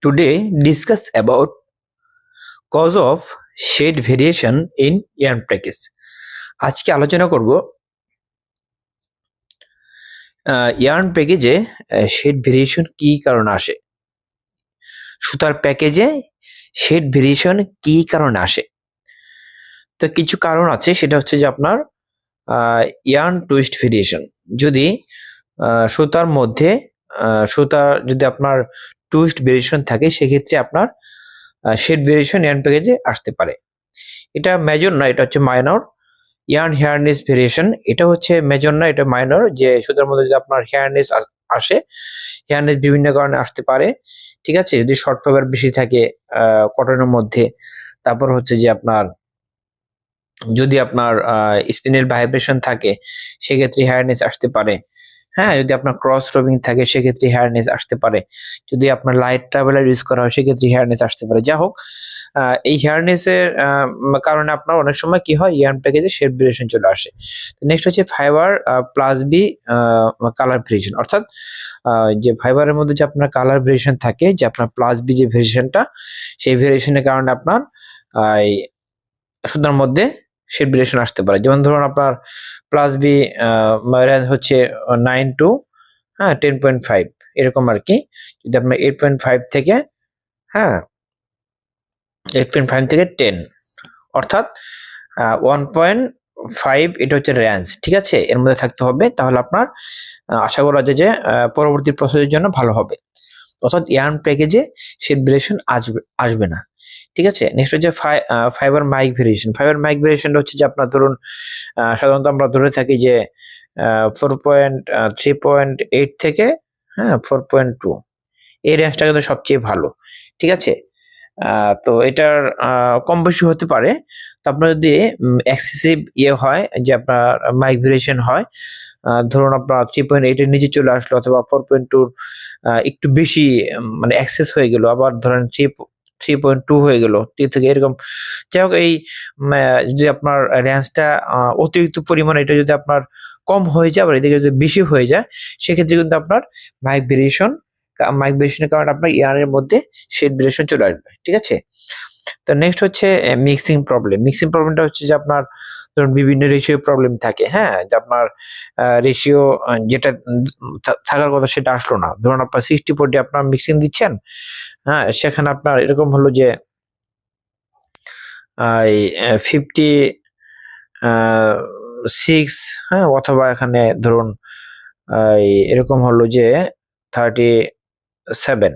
Today discuss about cause of shade variation in yarn package. আজকে আলোচনা করব yarn প্যাকেজে শেড ভেরিয়েশন কি কারণে আসে, সুতার প্যাকেজে শেড ভেরিয়েশন কি কারণে আসে। তো কিছু কারণ আছে, সেটা হচ্ছে যে আপনার ইয়ার্ন টুইস্ট ভেরিয়েশন। যদি সুতার মধ্যে সুতার যদি আপনার টুইস্ট ভেরিয়েশন থাকে, সেক্ষেত্রে আপনার শেড ভেরিয়েশন ইয়ার্ন প্যাকেজে আসতে পারে। এটা মেজর না, এটা হচ্ছে মাইনর। ইয়ার্ন হেয়ারনেস ভেরিয়েশন, এটা হচ্ছে মেজর না, এটা মাইনর। যে সুতার মধ্যে যদি আপনার হেয়ারনেস আসে, হেয়ারনেস বিভিন্ন কারণে আসতে পারে, ঠিক আছে। যদি শর্ট ফাইবার বেশি থাকে কটনের মধ্যে, তারপর হচ্ছে যে আপনার যদি আপনার স্পিনের ভাইব্রেশন থাকে, সেক্ষেত্রে হেয়ারনেস আসতে পারে। হ্যাঁ, যদি আপনার ক্রস রবিং থাকে, সেক্ষেত্রে হেয়ারনেস আসতে পারে। যদি আপনার লাইট ট্রাভেলার ইউজ করা হয়, সেক্ষেত্রে হেয়ারনেস আসতে পারে। যা হোক, এই হেয়ারনেসের কারণে আপনার অনেক সময় কি হয়, ইয়ার্ন প্যাকেজে শেড ভেরিয়েশন চলে আসে। নেক্সট হচ্ছে fibre plus B colour variation, অর্থাৎ যে ফাইবারের মধ্যে যে আপনার কালার ভেরিয়েশন থাকে, যে আপনার প্লাস বি যে ভেরিয়েশনটা, সেই ভেরিয়েশনের কারণে আপনার সুতার মধ্যে শেড ভেরিয়েশন আসতে পারে। যেমন ধরুন আপনার প্লাস বি রেঞ্জ হচ্ছে 9 to 10.5 এরকম আর কি। যদি আপনার 8.5 থেকে 8.5 থেকে 10, অর্থাৎ 1.5 এটা হচ্ছে রেঞ্জ, ঠিক আছে। এর মধ্যে থাকতে হবে, তাহলে আপনার আশা করা যায় যে পরবর্তী প্রসেসের জন্য ভালো হবে। অর্থাৎ ইয়ার্ন প্যাকেজে শেড ভেরিয়েশন আসবে না, ঠিক আছে। নেক্সট হচ্ছে fibre mic variation. Fibre mic ভেরিয়েশনটা হচ্ছে যে আপনার ধরুন সাধারণত আমরা ধরে থাকি যে 3.8 থেকে 4.2 এই রেঞ্জটা কিন্তু সবচেয়ে ভালো, ঠিক আছে। তো এটার কম বেশি হতে পারে। তো আপনার যদি এক্সেসিভ হয়, যে আপনার মাইক ভেরিয়েশন হয়, ধরুন আপনার 3.8 এর নিচে চলে আসলো, অথবা 4.2 একটু বেশি মানে অ্যাক্সেস হয়ে গেল, আবার ধরেন 3.2 হয়ে গেল, 3 থেকে এরকম। যাই হোক, এই যদি আপনার রেঞ্জটা অতিরিক্ত পরিমাণ এটা যদি আপনার কম হয়ে যায়, আবার এদিকে যদি বেশি হয়ে যায়, সেক্ষেত্রে কিন্তু আপনার মাইক ভেরিয়েশনের কারণে আপনার ইয়ার্নের মধ্যে শেড ভেরিয়েশন চলে আসবে, ঠিক আছে। তো নেক্সট হচ্ছে মিক্সিং প্রবলেম। মিক্সিং প্রবলেমটা হচ্ছে যে আপনার ধরুন বিভিন্ন রেশিও প্রবলেম থাকে, যে আপনার রেশিও যেটা থাকার কথা সেটা আসলো না। ধরুন আপনার 60-40 আপনার মিক্সিং দিচ্ছেন, সেখানে আপনার এরকম হলো যে 56, অথবা এখানে ধরুন এরকম হলো যে 37।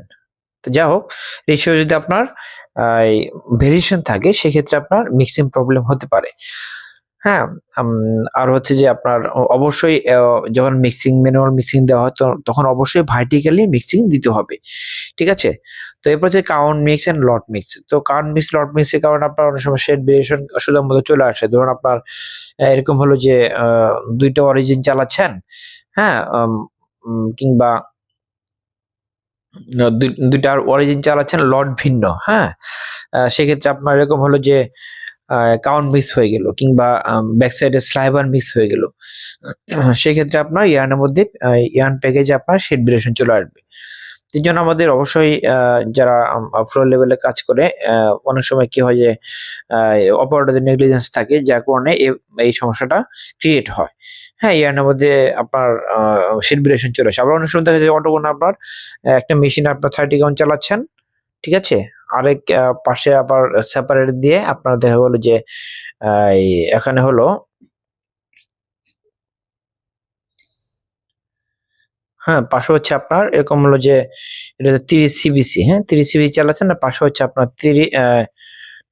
তো যা হোক, রেশিও যদি আপনার ভেরিয়েশন থাকে, সেক্ষেত্রে আপনার মিক্সিং প্রবলেম হতে পারে। আর হচ্ছে যে আপনার অবশ্যই যখন ম্যানুয়াল মিক্সিং দেওয়া হয়, তখন অবশ্যই ভার্টিক্যালি মিক্সিং দিতে হবে, ঠিক আছে। তো এরপর হচ্ছে count mix and lot mix. তো কাউন্ট মিক্স, লট মিক্স এর কারণে আপনার অনেক সময় শেড ভেরিয়েশন সুতার মধ্যে চলে আসে। ধরুন আপনার এরকম হলো যে 2টা অরিজিন চালাচ্ছেন, কিংবা দুইটার অরিজিন চালাচ্ছেন, লট ভিন্ন, সেক্ষেত্রে আপনার এরকম হলো যে কাউন্ট মিক্স হয়ে গেল, কিংবা ব্যাক সাইডে স্লাইবার মিক্স হয়ে গেল, সেক্ষেত্রে আপনার ইয়ার্নের মধ্যে ইয়ার্ন প্যাকেজে আপনার শেড ভেরিয়েশন চলে আসবে। এই জন্য আমাদের অবশ্যই যারা ফ্লোর লেভেলে কাজ করে, অনেক সময় কি হয় যে অপারেটরদের নেগলিজেন্স থাকে, যার কারণে এই সমস্যাটা ক্রিয়েট হয়। ইয়ার্নের মধ্যে আপনার শেড ভেরিয়েশন চলে আসে। আবার অনেক সময় দেখা যায় অটোকোন আপনার একটা মেশিন আপনার 30 কাউন্ট চালাচ্ছেন, ঠিক আছে, আরেক পাশে আবার সেপারেট দিয়ে আপনার দেখা গেলো যে এখানে হলো পাশে হচ্ছে আপনার এরকম হলো যে এটা 30 সিবিসি, 30 সিবিসি চালাচ্ছেন, আর পাশে হচ্ছে আপনার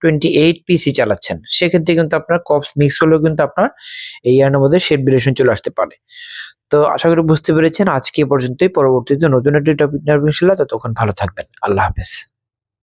28 পিসি চালাচ্ছেন। সেক্ষেত্রে কিন্তু আপনার কপস মিক্স হলেও কিন্তু আপনার এই ইয়ার্নের মধ্যে শেড ভেরিয়েশন চলে আসতে পারে। তো আশা করি বুঝতে পেরেছেন। আজকে এ পর্যন্তই। পরবর্তীতে নতুন একটি টপিক নিয়ে আসবো ইনশাআল্লাহ। ততক্ষণ ভালো থাকবেন। আল্লাহ হাফেজ।